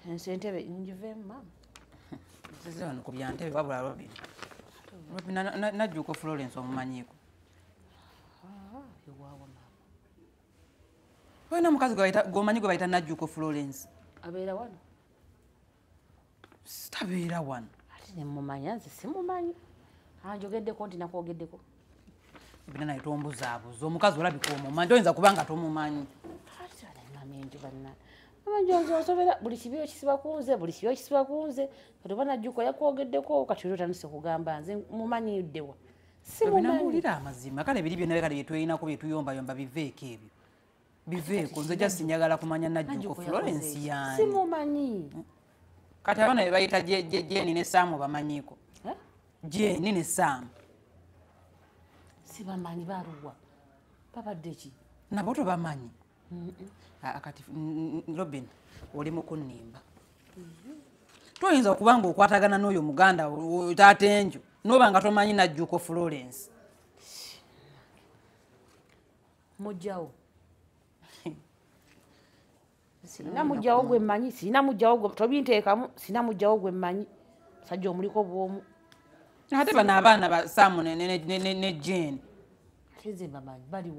Nsentebe njivemu mama. Sisi wano ku byantebe babula Robin. Robin najjuko Florence omumanyiko. Ewawa mama. Wena mukazi gwomanyi gwe bayita najjuko Florence. Abeera wano. Tabeera wano. Ate ne mumanya nze simumanyi. Anjogeddeko nti nakwogeddeko. Bina naye tombuzaabuza omukazi olabika omumanyi oyinza kubanga tomumanyi. Ate mama enjo banna. Amanjonzi osobera buli kibyo kisiba kunze buli kibyo kisiba kunze kati bana jjuko yakwogeddeko kati olwo tanuse kugamba nze mumanyiddewa simumanyiira amazima kale biri byonna kale byetuyinako byetuyombayomba biveeko ebyo biveeko nze just njagala kumanya najjuko Florence yani simumanyi kati abana be bayita Jeni ne Sam bamanyiko Jeni ne Sam sibamanyi baruwa babadde ki nabo tobamanyi akati Robin oli mukunimba toyinza okubanga okwatagana n'oyo muganda taata enjo nobanga tomanyi najjuko Florence mujjawo sina mujjawo gwe mmanyi sina mujjawo gwe tobinteekamu sina mujjawo gwe mmanyi sajja omuliko bwomu ate bano abaana ba Sam ne Jane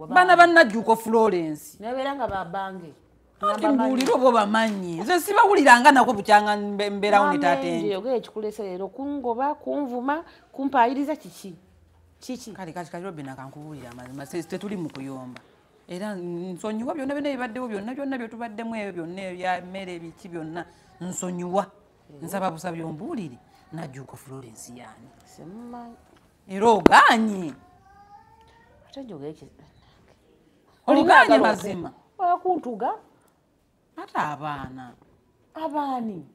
bana bannajjuko Florence nabeera nga babange mbuulira oba bamanyi nze sibawuliranga nako bukyanga mbeerawo ne taata enjo ogera ekikulese leero kungoba kunvuma kumpaayiriza kiki kale Robin akankubuulira amazima tetuli mu kuyomba era nsonyiwa byonna byonna bibaddewo byonna byetubaddemu ebyo byonna ebyammere ebiki byonna nsonyiwa nsaba busabi ombuulire najjuko Florence yani simumanyi era ogaanye oliganye mazima olakuntuga ate abaana abaani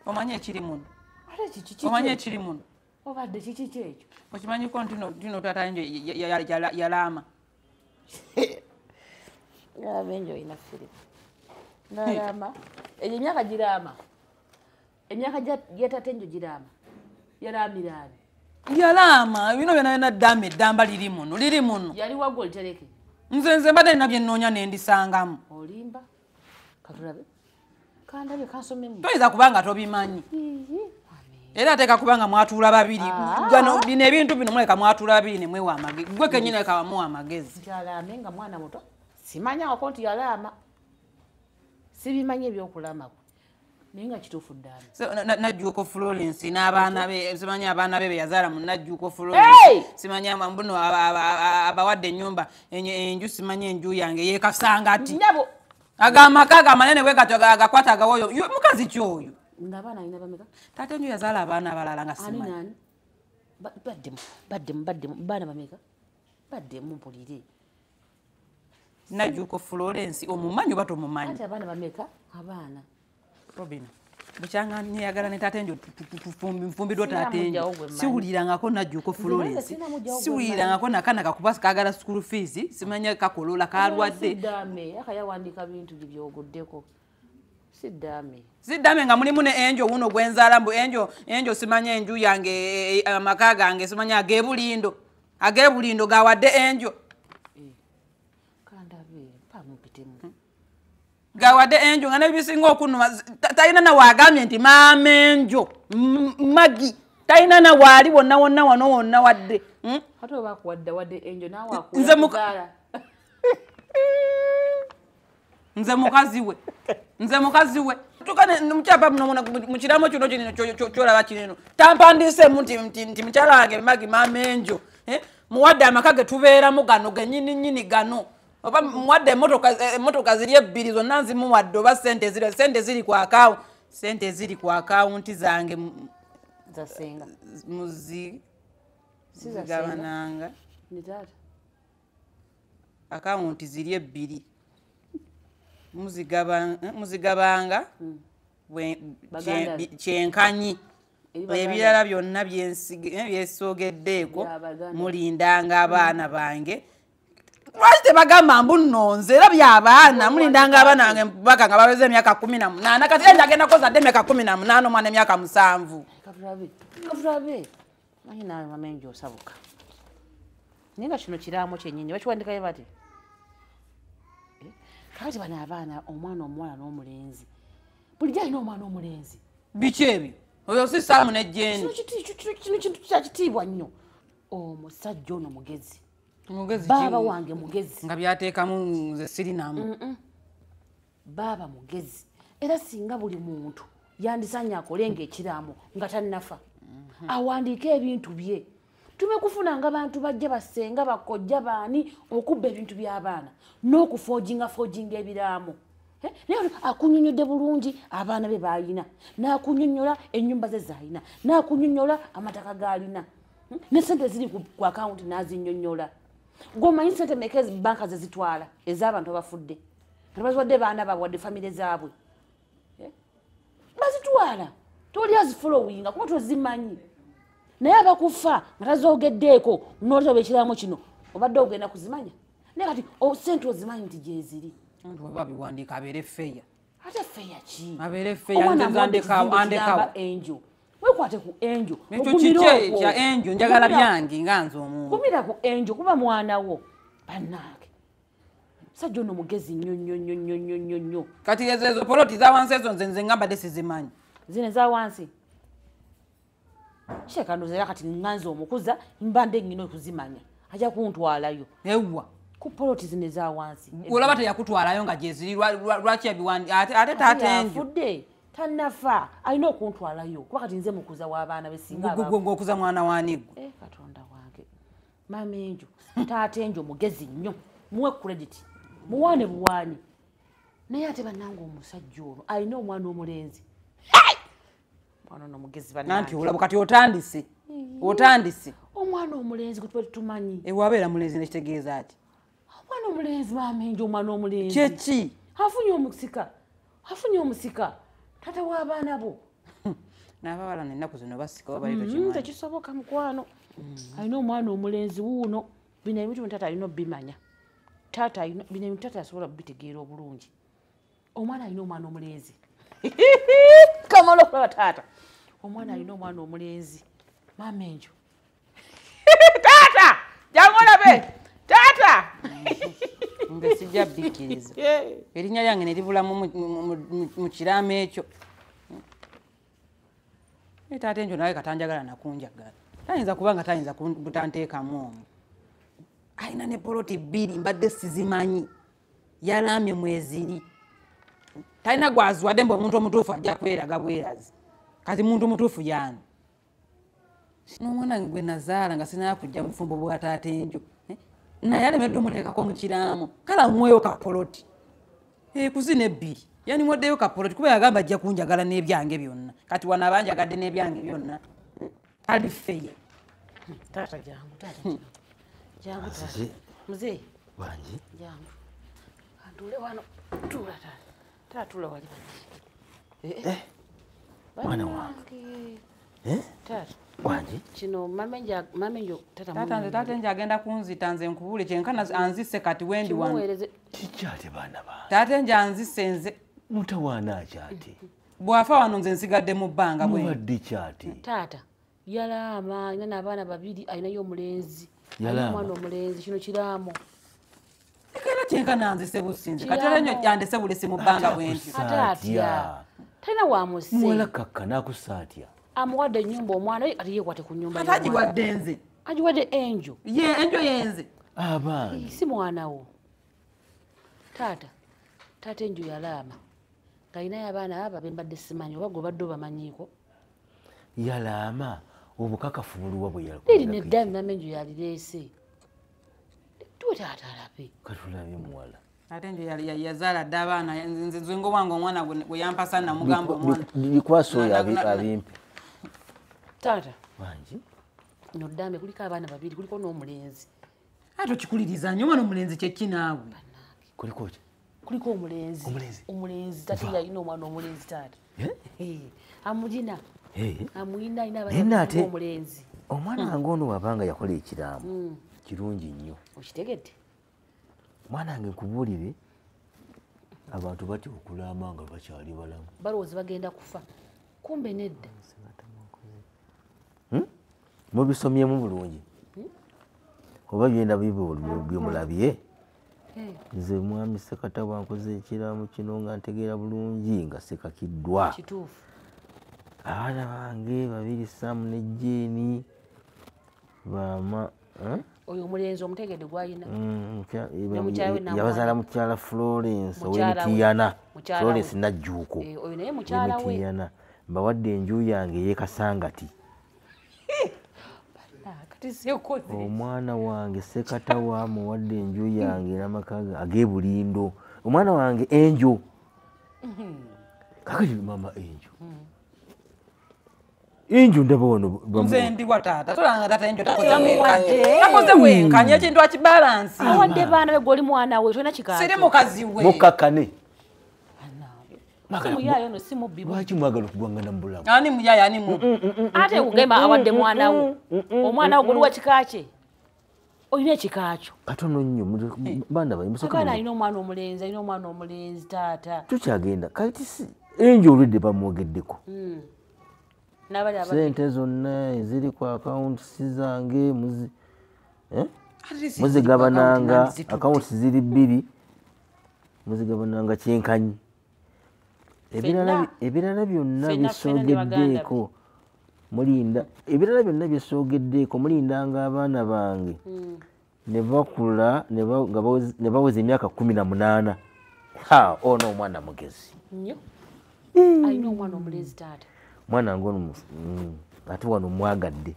omanyi ekiri muno ate kiki omanyi ekiri muno obadde kiki kyekyo okimanyiko ntino taata enjo yalaama yalaama enjo olina firimu nalaama egyo emyaka giraama emyaka gyataata enjo giraama yalaamiraani yalaama bino byonna eddamba liri muno yali wagwe olitereke nze mbadde nina bye nnoonya ne ndisangamu olimba katulabe kandabye kansomemu toyinza kubanga tobimanyi era ateeka kubanga mwatuula babiri bino ebintu bino muleka mwatuula babiri ne mwewa amagezi gwe kennyini leka wamuwa amagezi kyalaame nga mwana muto simanyako nti yalaama sibimanyi ebyokulaama kwe naye nga kituufu ddaala najjuko Florence n'abaana be simanyi abaana be beyazaala mu najjuko Florence simanyi mbuno abawadde ennyumba enju simanyi enju yange yeekasangati agamaka amanene bwe gatyo agakwata agawoyo mukazi kyoyo ng'abaana alina bameka taata enju yazaala abaana abalala nga simanyi baddemu baana bameka baddemu mpulire najjuko Florence omumanyi oba tomumanyi ate abaana bameka abaana Robin bukyanga nyagala ne taata enjo nfumbiddwa taata enjo siwulirangako najjuko Florence siwulirangako nakana kakubasi kagala school fees simanya kakolola kalwadde siddaame akayawandiika bintu byogoddeko siddaame nga mulimu ne enjo wuno gwenzaala mbu enjo simanya enju yange amaka gange simanya agebulindo gawadde enjo gawadde enjo nga nebisinga okunuma talina na waagambye nti maama enjo magi talina na waali wonna wano wonna wadde ate oba akuwadde wadde enjo naawe akuzaala nze mukazi we tukane mukyapa muno mukiramo kino kyolaba kineno tampandiisemu nti mukyala wange magi maama enjo muwadde amaka ge tubeeramu gano genyininyini gano oba muwadde emotoka ziri ebbiri zonna nzimuwadde oba sente ziri ku akawunti zange muzigabananga akawunti ziri ebbiri muzigabanga kyenkanyi ebirala byonna byesogeddeeko mulindanga abaana bange lwaki tebagamba mbu nnonze era byabaana mulindanga abaana bange mpaka nga baweze emyaka 18 kati enja agenda kozadde emyaka 18 omwana emyaka 7 katulabe manyi nawe mama enjo osabuka naye nga kino kiraamo kyennyini bakiwandikayo bati kati bano abaana omwana omuwala n'omulenzi bulijjo alina omwana omulenzi biki ebyo oyo si saamu nejjendi kino kintu kyakitiibwa nnyo omusajja ono mugezi mugezi baaba wange mugezi nga byateekamu nze sirinamu baaba mugezi era singa buli muntu yandisanye akolenga ekiraamo nga tannafa awandiike ebintu bye tume kufunanga bantu bajja basenga bakojja baani okubba ebintu by'abaana n'okufoojinga ebiraamo naye akunyonyodde bulungi abaana be baalina n'akunyonyola ennyumba ze zaalina n'akunyonyola amataka g'alina ne sente ziri ku akawunti n'azinyonyola ng'omanyi sente meka banka ze zitwala ez'abantu abafudde tebaziwadde baana bawadde famire zaabwe bazitwala toli azifolowinga kuba tozimanyi naye abakufa nga tazoogeddeeko n'olaba ekiraamo kino obadde ogenda kuzimanya naye kati sente ozimanyi nti gyeziri oba biwandiika abeere feya ate feya ki abeere feya andekawo enjo wekwate ku enjo ekyo kiki kya enjo njagala byange nga nze omuntu kumira ku enjo kuba mwana wo bannaage musajja ono mugezi nnyo kati ezo poloti za wansi ezo nze ngambadde sizimanyi zino eza wansi kyekandoza era kati nganze omukuza mbande ngina okuzimanya ajja kuntwalayo ewa ku poloti zino eza wansi olaba teyakutwalayo nga gyeziri lwaki ebiwandi ate tatenjo afudde tannafa alina okuntwalayo kuba kati nze mukuza w'abaana besinga ng'okuza mwana wanigwe katonda wange mama enjo taata enjo mugezi nnyo muwe credit muwaane buwaani naye ate bannanga omusajja ono alina omwana omulenzi mwana ono mugezi nanti olabo kati otandise omwana omulenzi gwe tumanyi ewabeera mulenzi nekitegeeza ati omwana omulenzi mama enjo omwana omulenzi kyeki afunye omusika tata w'abaana bo n'abawala nennaku zino basika oba tekisoboka mukwano alina omwana omulenzi wuuno bino ebintu tata alina obimanya bino ebintu tata asobola kubitegeera obulungi omwana alina omwana omulenzi kamala okulaba taata omwana alina omwana omulenzi mama enjo taata jangu olabe taata nge sijja bikkiriza erinnya lyange ne libulamu mu kiraamo ekyo taata enjo nawe katanjagala nakunjagala tayinza kuba nga tayinza butanteekamu omwo alina ne poloti bbiri mbadde sizimanyi yalaamye mweziri talina gwaziwadde mbe omuntu omutuufu ajja kweraga bwerazi kati muntu mutuufu yani n'omwana gwe nazaala nga sinaya kujja bufumbo bwa taata enjo naye alemedde omuteekako mu kiraamo kala mweyo kapoloti kuzina ebbiri yani mwaddeyo kapoloti kuba yagamba ajja kunjagala n'ebyange byonna kati wano abanjagadde n'ebyange byonna ali feya taata jangu muzee wangi jangu atule wano tula taata tula wali mwana wange taata wangi kino mamenjo taata enjo agenda kunzita nze nkubule kyenkana anzise kati wendi wano kikyate baana bange taata enjo anzise nze mutawaana akyate bwafa wano nze nsigadde mu bbanga bwewadde kyate taata yalaama alina n'abaana babiri alinayo omulenzi omwana omulenzi kino kiraamo ekera kyenkana anzise businze kati era nyo yandese bulesi mu bbanga bwenti ate atya talina wamuse muwala kakka nakussa atya amuwadde ennyumba omwana ati yeekwate ku nnyumba ate agiwadde nze agiwadde enjo enjo yenze abaana si mwana wo taata enjo yalaama ng'alinayo abaana aba bembadde simanyi oba gwe obadde obamanyiiko yalaama obukakafu buluwa bwe liri neddaami mama enjo yalireese tuwe taata alabe katulabye muwala ate enjo yazaala dde abaana nze ngowange omwana gwe yampasa namugamba omwana likwasa oyo abimpe taata wangi no ddaame kuliko abaana babiri kuliko n'omulenzi ate okikuliriza nnyo omwana omulenzi kyeki naawe kuliko ki kuliko omulenzi taata yalina omwana omulenzi taata amulina amulina alina abaana omulenzi omwana wange ono wabanga yakola ekiraamo kirungi nnyo okitegedde mwana wange nkubuulire abantu batya okulaama nga bakyali balamu balowooza bagenda kufa kumbe nedda mubisomyemu bulungi oba byenda bye mulabye nze mwami Sekatawa nkoze ekiraamo kino nga ntegeera bulungi nga sekakiddwa kituufu abaana bange babiri Sam ne Jane bama oyo omulenzi omutegedde gwayina yabazaala mukyala Florence ow'Emitiyana Florence Najjuuko oyo naye mukyala we Emitiyana mbawadde enju yange ey'Ekasangati omwana wange Sekatawa muwadde enju yange n'amaka ag'ebulindo omwana wange Enjo kakati mama Enjo ndaba wano nze ndi wa taata tolanga taata Enjo takoze bwenkanya ekintu akibalansi awadde baana be goli mwana we tolina kikaati siri mukazi we mukakkane muyayo no si mubbi lwaki mwagala okugwangana mu bulamu ani muyaya ani mu ate kugamba awadde mwana we omwana we goli wa kikakye olina ekikakyo katono nnyo baana bamusokana alina omwana omulenzi taata tukyagenda kati si Enjo olwedde bamwogeddeko n'abali sente zonna eziri ku akawunti zange muzigabananga akawunti ziri 2 muzigabananga kyenkanyi ebirala byonna bisogeddeeko mulinda ebirala byonna bisogeddeeko mulindanga abaana bange ne bakula ne baweza emyaka 18 ono omwana mugezi nnyo alina omwana omulenzi taata mwana ngono ate wano mwagadde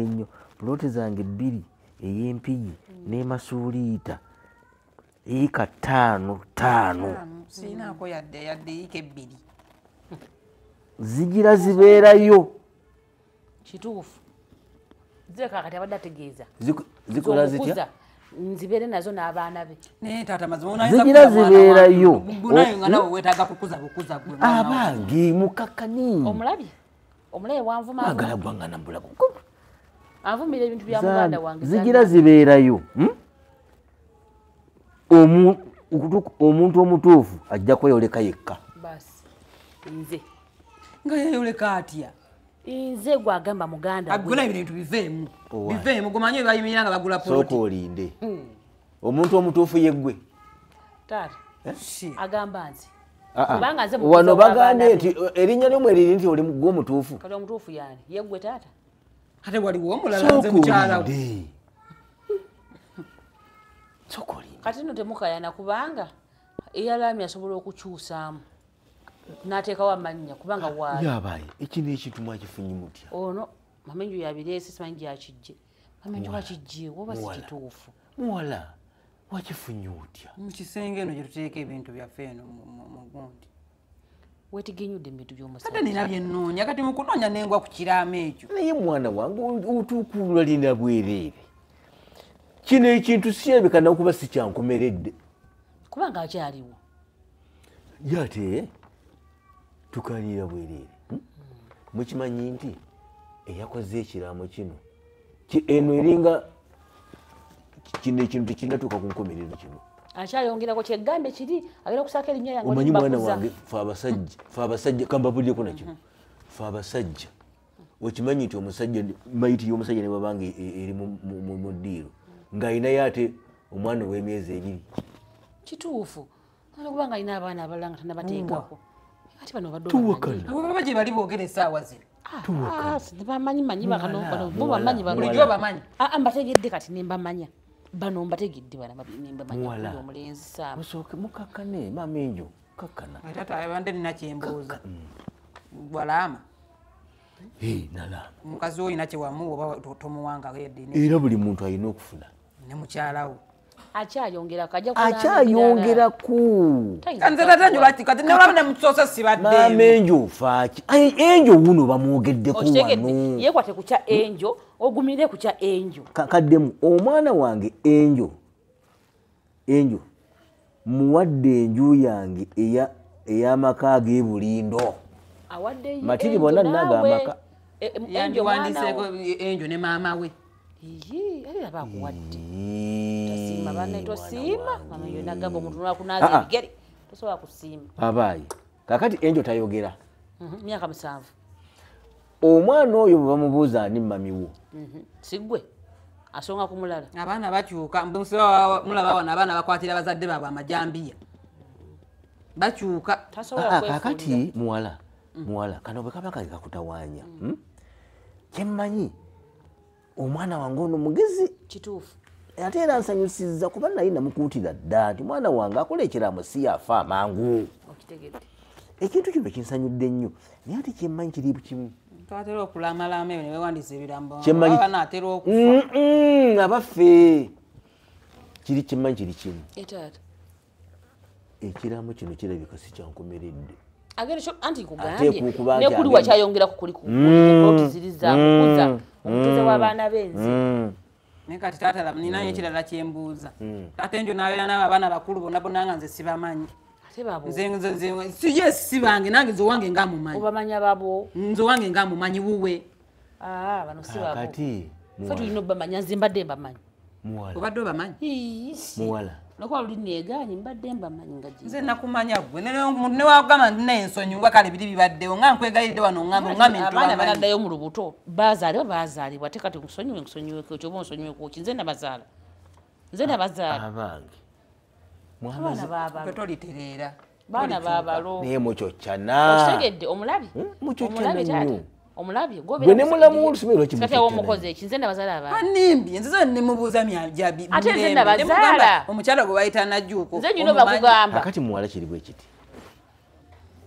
nnyo puloti zange 2 ey'empigi n'emasuuliita eka 5 sinaako yadde eka 2 zigira zibeerayo kituufu zeka kati abadde ategeeza zikola zitya nzibeere nazo n'abaana be naye taata zigira zibeerayo naye nga nawe weetaaga bukuza gwe abange mukakkani omulabye omulabe bwanvuma agala gwangana mbulago anvumira ebintu bya muganda wange zigira zibeerayo omuntu omutuufu ajja kweyoleka yekka basi nze nga yeyoleka atya nze gwagamba muganda agula ebintu biveemu gumanye bayimirira nga bagula poloti sooka olinde omuntu omutuufu yeggwe taata agamba nze wano bagambye nti erinnya lyomwe eriri nti oli gw'omutuufu kati omutuufu yani yeggwe taata ate waliwo omulala nze mukyalawo sooka olinde kati no temukayana kubanga eyalaami asobola okukyusaamu n'ateekawo amannya kubanga waali yabaye ekino ekintu mwakifunye mutya ono mamenju yabireese simanyi gyakijje mamenju wakijjeewo oba si kituufu muwala wakifunye otya mu kisenge eno gye tuteeka ebintu byaffe eno mu gundi weetigenyudde mu bintu by'omusajja ate nina byennoonya kati mu kunoonya nengwa ku kiraamo ekyo naye mwana wange otuukulula lina bwereere kino ekintu sirabika nakuba sikyankomeredde kubanga akyaliwo yate tukalira bwereere mukimanyi nti eyakoze ekiraamo kino eno eringa kino ekintu tekinatuuka ku nkomerero kino akyayongerako kyegambe kiri agenda kusaka erinnya yange omanyi mwana wange fe abasajja kambabuddeko nakino fe abasajja okimanyi nti omusajja mayiti y'omusajja ne babanga eri mu ddiiro ng'alinayo ate omwana ow'emyezi 2 kituufu kubanga alina abaana abalala nga tanabateekako ate bano baba gye bali boogera essaawa zino bamanyimanyi bamanyi bulijjo bamanyi mbategedde kati nembamanya bano mbategedde banambamanya omulenzi saama musooke mukakkane mamenjo kakkana taata abande nina kyembooza walaama nalaama omukazi oyo ina kyewamuwa oba tomuwangaho yadde era buli muntu alina okufuna ne mukyalawo akyayongeraku kanze tata njo kati nolaba ne musosa sibadde mamenjo faaki enjo wuno bamwogeddeko wano yekwate kukya enjo ogumire kukya enjo kaddemu omwana wange enjo muwadde enju yange ey'amaka ag'ebulindo matiri bonna nnaga amaka yandiwandiseeko enjo ne maama we era bakuwadde tosiima banne tosiima mama yo nagamba omuntu nwakunaaza ebigere tosobola kusiima abaayi kakati enjo tayogera myaka 7 omwana oyo bwe bamubuuza ani mamiwo sigwe asonga ku mulala abaana bakyuka mulaba wana abaana bakwatira bazadde baabwe amajambiya bakyuka kakati muwala kano bwe kaba kali kakutawaanya kyemmanyi omwana wange ono mugezi kituufu ate era nsanyusiza kuba naye namukuutira dda nti mwana wange akola ekiraamo si yafa amangu okitegedde ekintu kino kinsanyudde nnyo naye ati kyemmanyi kiri bukimu twatera okulamalama ebyo ne bewandiisa ebirambo Kyemmanyi- naatera okufa abaffe kiri kyemmanyi kiri kimu etaata ekiraamo kino kirabika si kyankomeredde agende anti Ate kugambye kukuba nti ne kuli agende. wakyayongera ku kuli kuloti ziriza kukuza omutuze w'abaana b'enzi naye kati taata ninayo ekirala kyembuuza ate njo nabeera n'abo abaana bakulu bonna bonna nga nze sibamanyi ate babo ye sibange nange nze owange ngaamumanyi obamanya babo nze owange ngaamumanyi wuwe bano si babo kati fe tulina obamanya nze mbadde mbamanyi obadde obamanyi muwala nokuba luli neegaanyi mbadde mbamanyi nga nze nakumanya gwe newagamba nti naensonyi nga kale biri bibaddewo nga nkwegalidde wano ongambe abaana banaddayo mu lubuto bazaalibwa ate kati nsonyiweko kyoba onsonyiweko ki nze nabazaala abange abaana babalo tolitereera baana babalo naye mucoccana okitegedde omulabi mucoccana nnyo omulabye gwe ne mulamu olusomero lwaki omukozi eki nze nabazaala abaana animbi nze zo nemubuuza Ate nze nabazaala. omukyala gwe bayita najjuuko nze nyina bakugamba kakati muwala kiri bwe kiti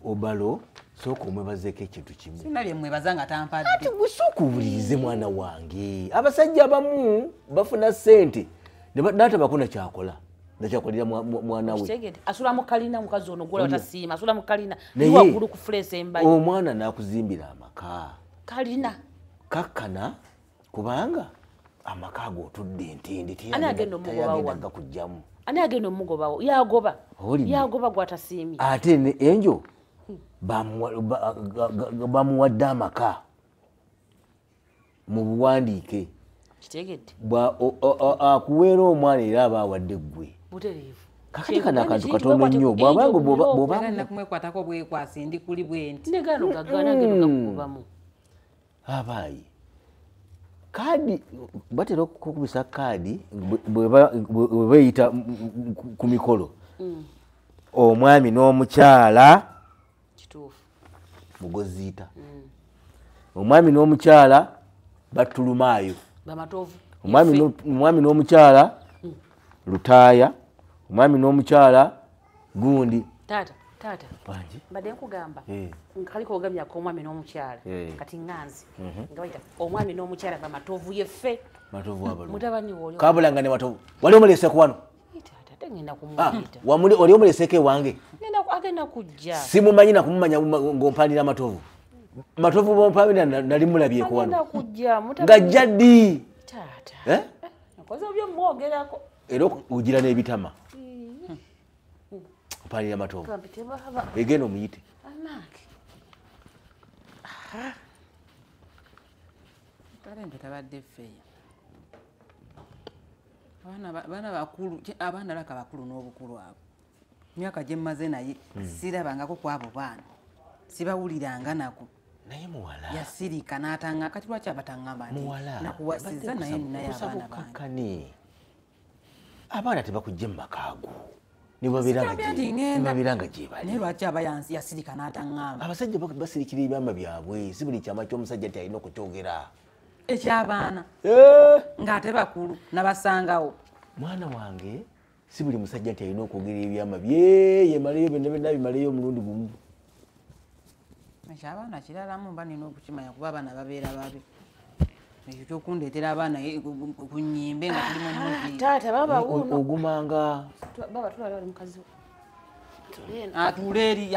obalo sooka omwebazeeko ekintu kimu sina bye mwebaza nga tampadde ati gwe sooka owulirize mwana wange abasajja abamu bafuna ssente natabako nakyakola nakyakolera mwana we kitegedde asula mu kalina mukazi ono gwola watasiima asula mu kalina Naye- niwaggulu ku fuleesa embayi omwana nakuzimbira amaka kalina kakkana kubanga amaka ago otudde ntindi Ani agenda omugobawo wano? tayagenda kujjamu ani agenda omugobawo yagoba Owulidde? yagoba gwatasiimye ate enjo bamuwadde amaka mu buwandiike kitegedde akuweera omwana era aba awadde ggwe butereevu kakati kano akantu katono nnyo bwobanga era nakumwekwatako bwekwasi ndi kuli bwenti negano gagana agenda gakukubamu abaayi kaadi batera okukubisa kaadi bwe bayita ku mikolo omwami n'omukyala kituufu mugoziita omwami n'omukyala batulumaayo bamatovu omwami n'omukyala lutaaya omwami n'omukyala gundi taata wangi mbadde nkugamba Eh. kaliko ogamyako omwami n'omukyala Eh. kati nganzi nga bayita omwami n'omukyala bamatovu yeffe matovu abalungi mutabani wo kabulanga ne matovu wali omuleseeko wano taata tengenda kumuyita oli omuleseeko ewange agenda kujja simumanyi nakumumanya ng'ompandira matovu matovu bompandira nali mulabyeko wano agenda kujja nga jjaddi taata nkoze byomwogerako era ogira n'ebitama mpandira matovu kampi tebaba egenda omuyite anange kale nze tabadde ffeeya abaana bakulu abaana laka bakulu n'obukulu abo myaka gye mmaze naye sirabangako ku abo baana sibawuliranga nako naye muwala yasirika n'atanga kati lwaki abatangamba muwala nakuwasiza naye ninayo abaana bange kakkane abaana tebakujja mu makaago nibabeera nga gyebali naye lwaki aba yasirika n'atangamba abasajja basirikira ebyama byabwe si buli kyama ky'omusajja nti alina okukyogera ekyabaana ng'ate bakulu nabasangawo mwana wange si buli musajja nti alina okwogera ebyama bye yemaleyo byonna byonna bimaleyo omulundi gumu ekyabaana kiralamu mba nina okukimanya kuba abaana babeera babi ekyo kyokundeetera abaana ku nnyimbe nga tuli mu muvi taata baba wuno ogumanga baba tulaba ali mukazi atuule eri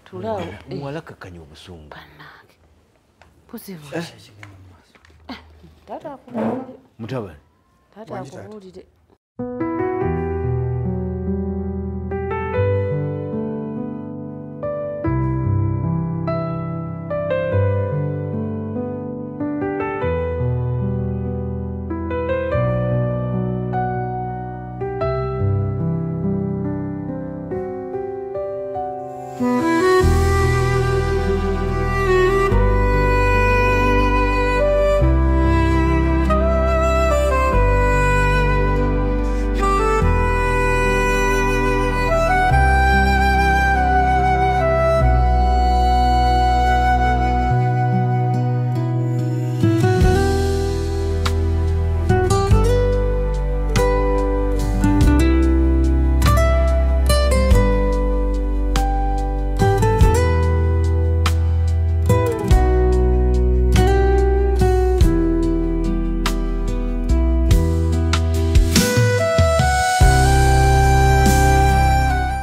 tulawo muwala kakkanya obusungu bannange pusivu taata akubuulire mutabani taata akubuulire